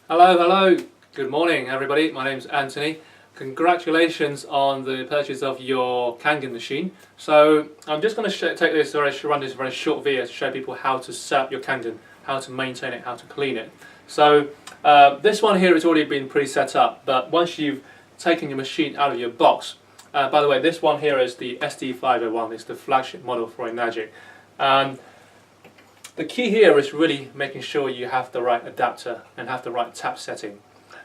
Hello, hello. Good morning, everybody. My name's Anthony. Congratulations on the purchase of your Kangen machine. So I'm just going to run this very short video to show people how to set up your Kangen, how to maintain it, how to clean it. So this one here has already been pre-set up, but once you've taken your machine out of your box, by the way, this one here is the SD501. It's the flagship model for Enagic. The key here is really making sure you have the right adapter and have the right tap setting.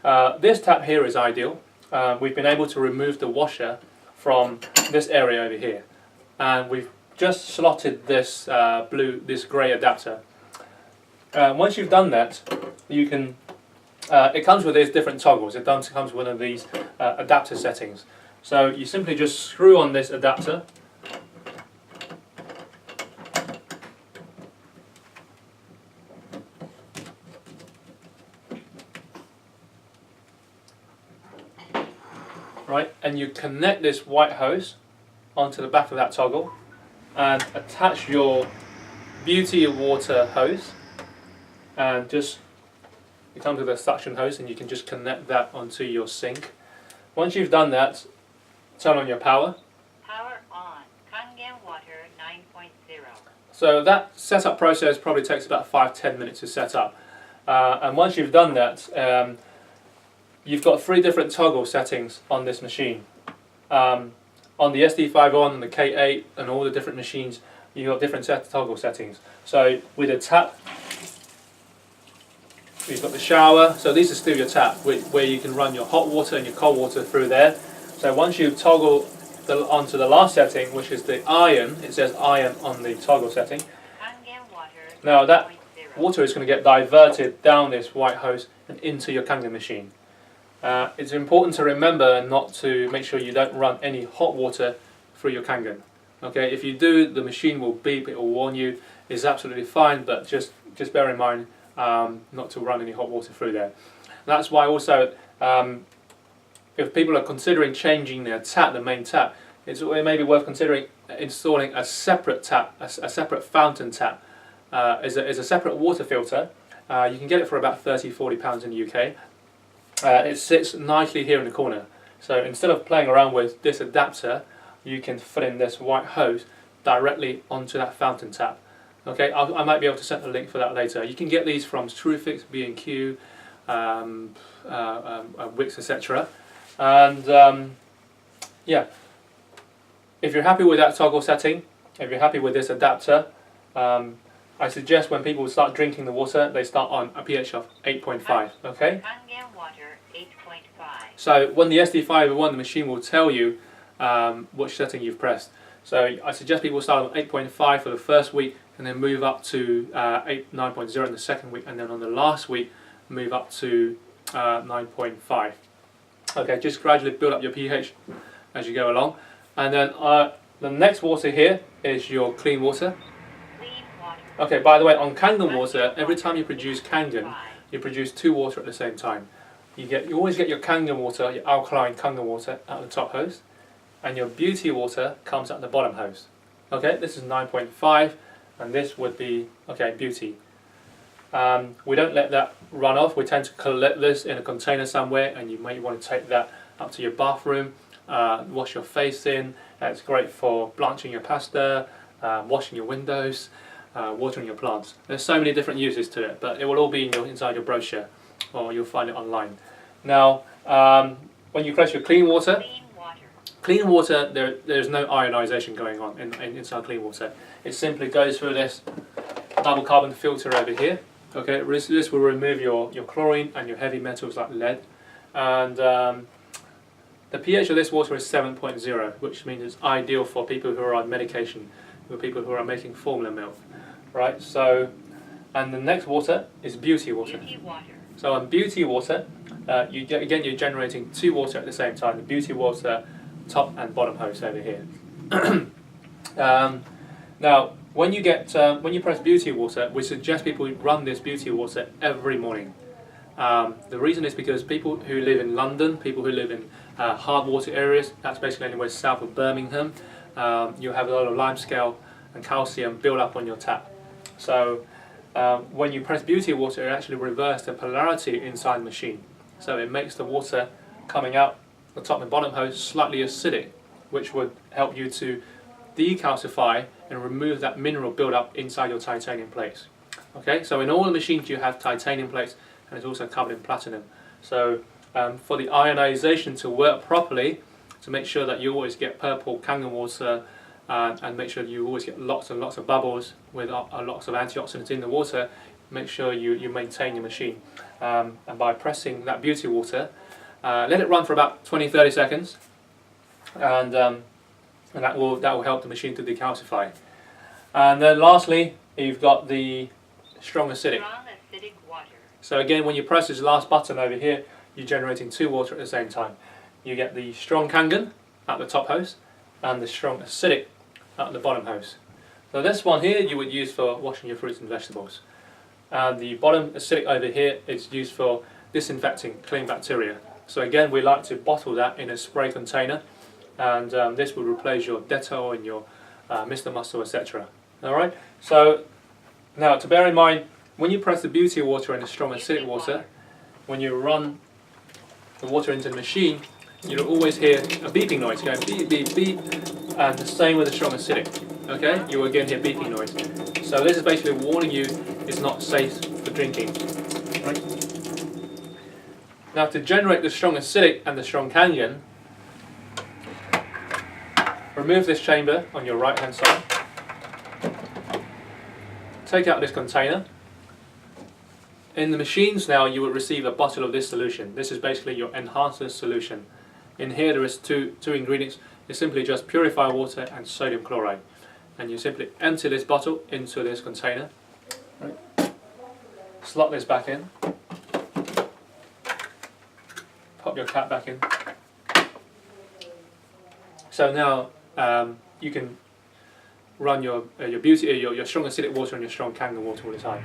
This tap here is ideal. We've been able to remove the washer from this area over here, and we've just slotted this this grey adapter. Once you've done that, you can. It comes with these different toggles. It comes with one of these adapter settings. So you simply just screw on this adapter. Right, and you connect this white hose onto the back of that toggle and attach your beauty water hose, and just it comes with a suction hose, and you can just connect that onto your sink. Once you've done that, turn on your power. Power on. Kangen Water 9.0. So that setup process probably takes about 5-10 minutes to set up, and once you've done that, you've got 3 different toggle settings on this machine. On the SD501 and the K8 and all the different machines, you've got different toggle settings. So with a tap, you've got the shower. So these are still your tap, where you can run your hot water and your cold water through there. So once you toggle onto the last setting, which is the iron, it says iron on the toggle setting. Kangen Water. Now that water is going to get diverted down this white hose and into your Kangen machine. It's important to remember not to make sure you don't run any hot water through your Kangen. Okay, if you do, the machine will beep, it will warn you. It's absolutely fine, but just bear in mind not to run any hot water through there. That's why also, if people are considering changing their tap, the main tap, it may be worth considering installing a separate tap, a separate fountain tap. Is a separate water filter. You can get it for about £30–40 in the UK. It sits nicely here in the corner, so instead of playing around with this adapter, you can fit in this white hose directly onto that fountain tap. Okay, I might be able to send a link for that later. You can get these from Screwfix, B&Q, Wix, etc. And yeah, if you're happy with that toggle setting, if you're happy with this adapter, I suggest when people start drinking the water, they start on a pH of 8.5. Okay. Kangen Water 8.5. So when the SD501, the machine will tell you which setting you've pressed. So I suggest people start on 8.5 for the first week, and then move up to 9.0 in the second week, and then on the last week move up to 9.5. Okay, just gradually build up your pH as you go along. And then the next water here is your clean water. Okay, by the way, on Kangen water, every time you produce Kangen, you produce 2 water at the same time. You always get your Kangen water, your alkaline Kangen water, out of the top hose, and your beauty water comes out the bottom hose. Okay, this is 9.5, and this would be, okay, beauty. We don't let that run off. We tend to collect this in a container somewhere, and you might want to take that up to your bathroom, wash your face in. It's great for blanching your pasta, washing your windows, watering your plants. There's so many different uses to it, but it will all be inside your brochure, or you'll find it online. Now, when you press your clean water, there's no ionization going on inside clean water. It simply goes through this double carbon filter over here. Okay, this will remove your chlorine and your heavy metals like lead. And the pH of this water is 7.0, which means it's ideal for people who are on medication, for people who are making formula milk. Right, so, and the next water is beauty water. So on beauty water, you're generating 2 water at the same time. The beauty water, top and bottom hose over here. Now, when you press beauty water, we suggest people run this beauty water every morning. The reason is because people who live in London, people who live in hard water areas, that's basically anywhere south of Birmingham, you have a lot of limescale and calcium build up on your tap. So when you press beauty water, it actually reverses the polarity inside the machine. So it makes the water coming out the top and bottom hose slightly acidic, which would help you to decalcify and remove that mineral buildup inside your titanium plates. Okay, so in all the machines you have titanium plates, and it's also covered in platinum. So for the ionization to work properly, to make sure that you always get purple Kangen water, and make sure you always get lots and lots of bubbles with lots of antioxidants in the water, make sure you maintain your machine. And by pressing that beauty water, let it run for about 20-30 seconds, and that will help the machine to decalcify. And then lastly, you've got the strong acidic. Strong acidic water. So again, when you press this last button over here, you're generating two water at the same time. You get the strong Kangen at the top hose and the strong acidic at the bottom hose. So this one here you would use for washing your fruits and vegetables. And the bottom acidic over here is used for disinfecting clean bacteria. So again, we like to bottle that in a spray container, and this will replace your Dettol and your Mr. Muscle, etc. Alright, so now to bear in mind, when you press the beauty water and the strong acidic water, when you run the water into the machine, you'll always hear a beeping noise going beep, beep, beep, and the same with the strong acidic. Okay, you will again hear beeping noise. So this is basically warning you it's not safe for drinking. Right? Now to generate the strong acidic and the strong Kangen, remove this chamber on your right hand side, take out this container. In the machines now you will receive a bottle of this solution. This is basically your enhancer solution. In here there is two ingredients. It's simply just purified water and sodium chloride. And you simply empty this bottle into this container. Right. Slot this back in. Pop your cap back in. So now you can run your strong acidic water and your strong Kangen water all the time.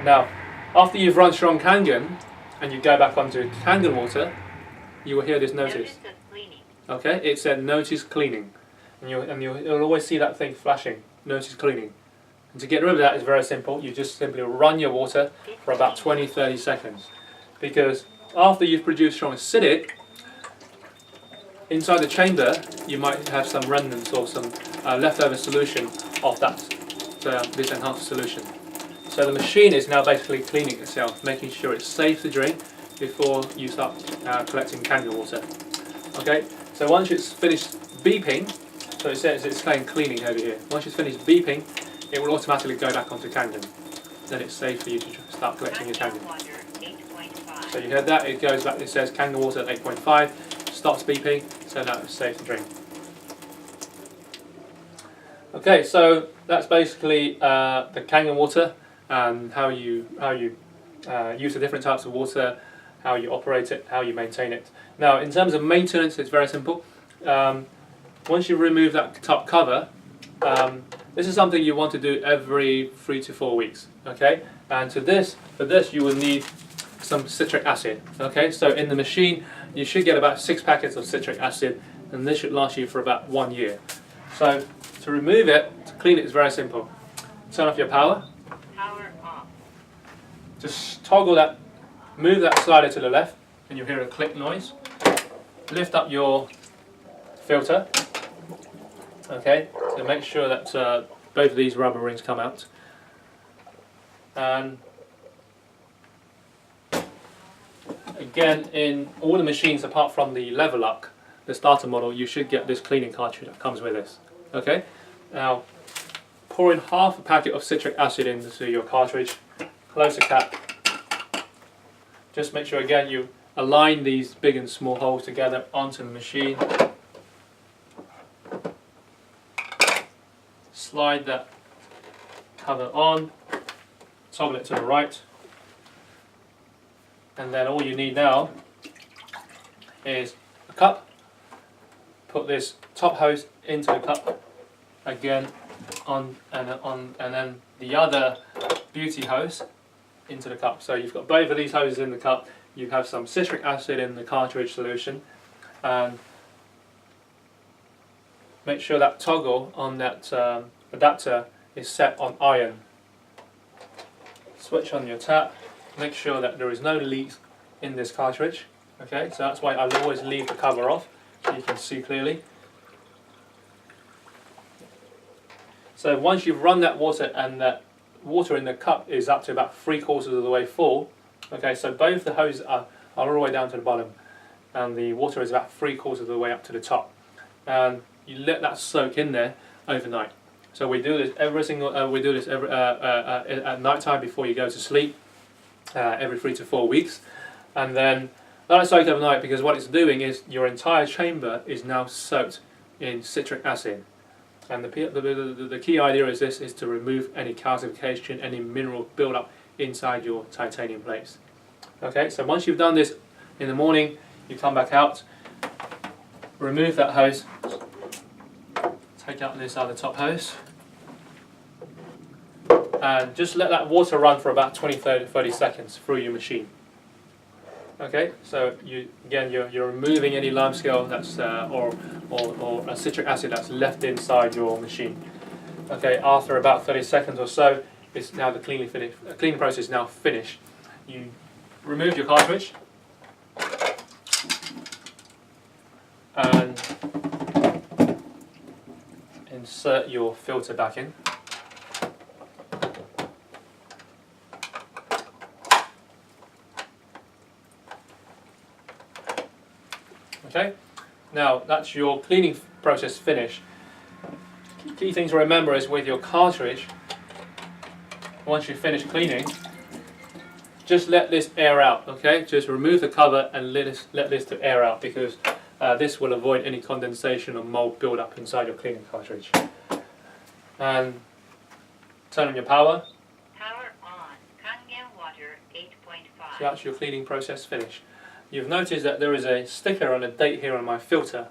Now, after you've run strong Kangen and you go back onto Kangen water, you will hear this notice. Notice of cleaning. Okay, it said notice cleaning, and you'll always see that thing flashing, notice cleaning. And to get rid of that is very simple. You just simply run your water for about 20-30 seconds, because after you've produced strong acidic, inside the chamber you might have some remnants or some leftover solution of that this enhanced solution. So the machine is now basically cleaning itself, making sure it's safe to drink before you start collecting Kangen water. Okay, so once it's finished beeping, so it says it's saying cleaning over here. Once it's finished beeping, it will automatically go back onto Kangen. Then it's safe for you to start collecting your Kangen. Water 8.5. So you heard that, it goes back, it says Kangen water at 8.5, stops beeping, so now it's safe to drink. Okay, so that's basically the Kangen water and how you use the different types of water, how you operate it, how you maintain it. Now, in terms of maintenance, it's very simple. Once you remove that top cover, this is something you want to do every 3 to 4 weeks. Okay, and for this you will need some citric acid. Okay, so in the machine you should get about 6 packets of citric acid, and this should last you for about 1 year. So to remove it, to clean it, is very simple. Turn off your power. Power off. Just toggle that, move that slider to the left, and you'll hear a click noise. Lift up your filter. Okay, so make sure that both of these rubber rings come out. And again, in all the machines apart from the Level Up, the starter model, you should get this cleaning cartridge that comes with this. Okay, now pour in half a packet of citric acid into your cartridge, close the cap. Just make sure again you align these big and small holes together onto the machine. Slide that cover on, toggle it to the right, and then all you need now is a cup. Put this top hose into the cup again, and then the other beauty hose into the cup. So you've got both of these hoses in the cup. You have some citric acid in the cartridge solution, and make sure that toggle on that adapter is set on iron. switch on your tap, make sure that there is no leaks in this cartridge. Okay, so that's why I'll always leave the cover off so you can see clearly. So once you've run that water and that water in the cup is up to about 3/4 of the way full, okay, so both the hoses are all the way down to the bottom and the water is about 3/4 of the way up to the top, and you let that soak in there overnight. So we do this every at night time before you go to sleep, every 3 to 4 weeks, and then let it soak overnight, because what it's doing is your entire chamber is now soaked in citric acid. And the key idea is this is to remove any calcification, any mineral build-up inside your titanium plates. Okay, so once you've done this in the morning, you come back out, remove that hose, take out this other top hose, and just let that water run for about 20-30 seconds through your machine. Okay, so you're removing any limescale that's or a citric acid that's left inside your machine. Okay, after about 30 seconds or so, it's now the cleaning process is now finished. You remove your cartridge and insert your filter back in. Okay, now that's your cleaning process finished. Key thing to remember is with your cartridge, once you finish cleaning, just let this air out. Okay, just remove the cover and let this to air out, because this will avoid any condensation or mold build-up inside your cleaning cartridge. And turn on your power. Power on. Kangen Water 8.5. So that's your cleaning process finished. You've noticed that there is a sticker on a date here on my filter.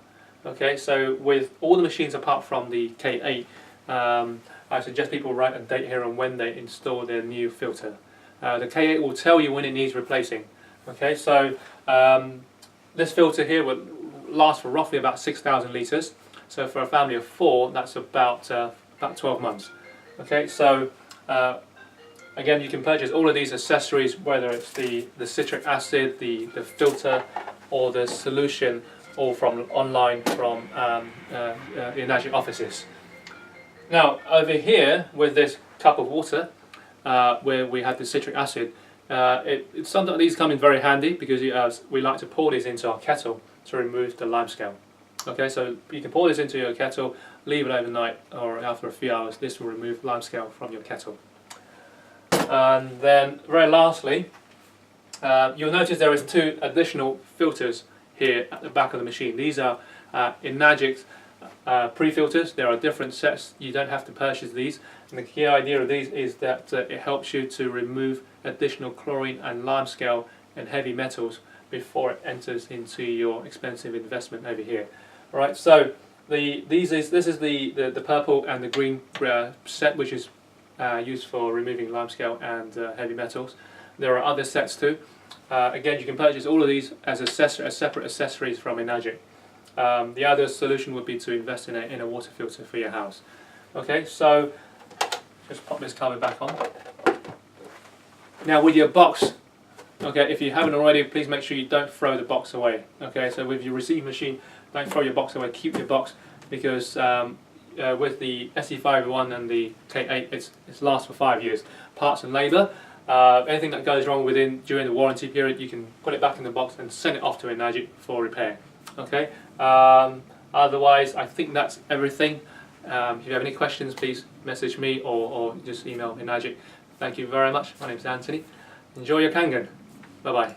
Okay, so with all the machines apart from the K8, I suggest people write a date here on when they install their new filter. The K8 will tell you when it needs replacing. Okay, so this filter here will last for roughly about 6,000 litres. So for a family of 4, that's about 12 months. Okay, so again, you can purchase all of these accessories, whether it's the citric acid, the filter, or the solution, all from online from the Enagic offices. Now, over here with this cup of water, where we had the citric acid, sometimes these come in very handy, because we like to pour these into our kettle to remove the limescale. Okay, so you can pour this into your kettle, leave it overnight, or after a few hours. This will remove limescale from your kettle. And then, very lastly, you'll notice there is 2 additional filters here at the back of the machine. These are Enagic pre-filters. There are different sets. You don't have to purchase these. And the key idea of these is that it helps you to remove additional chlorine and limescale and heavy metals before it enters into your expensive investment over here. All right. So this is the purple and the green set, which is used for removing limescale and heavy metals. There are other sets too. Again, you can purchase all of these as separate accessories from Enagic. The other solution would be to invest in a water filter for your house. Okay, so just pop this cover back on. Now with your box, okay, if you haven't already, please make sure you don't throw the box away. Okay, so with your receiving machine, don't throw your box away, keep your box, because with the SE501 and the K8, it lasts for 5 years. Parts and labour, anything that goes wrong during the warranty period, you can put it back in the box and send it off to Enagic for repair. Okay. Otherwise, I think that's everything. If you have any questions, please message me or just email Enagic. Thank you very much. My name is Anthony. Enjoy your Kangen. Bye bye.